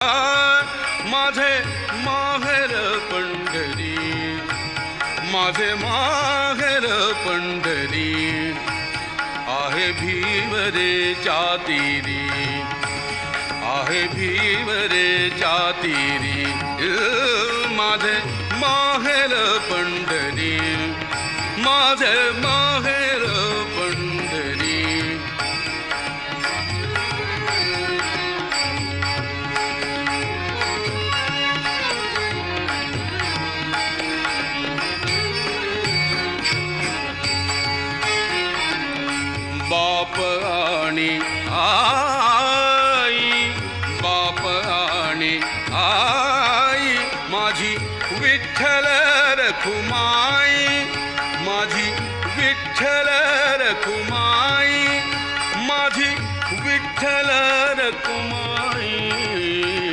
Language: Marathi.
माझे माहेर पंढरी, माझे माहेर पंढरी, आहे भीवरेच्या तीरी, आहे भीवरेच्या तीरी, माझे माहेर पंढरी, माझे माहेर पंढरी. बाप आणि आई, बाप आणि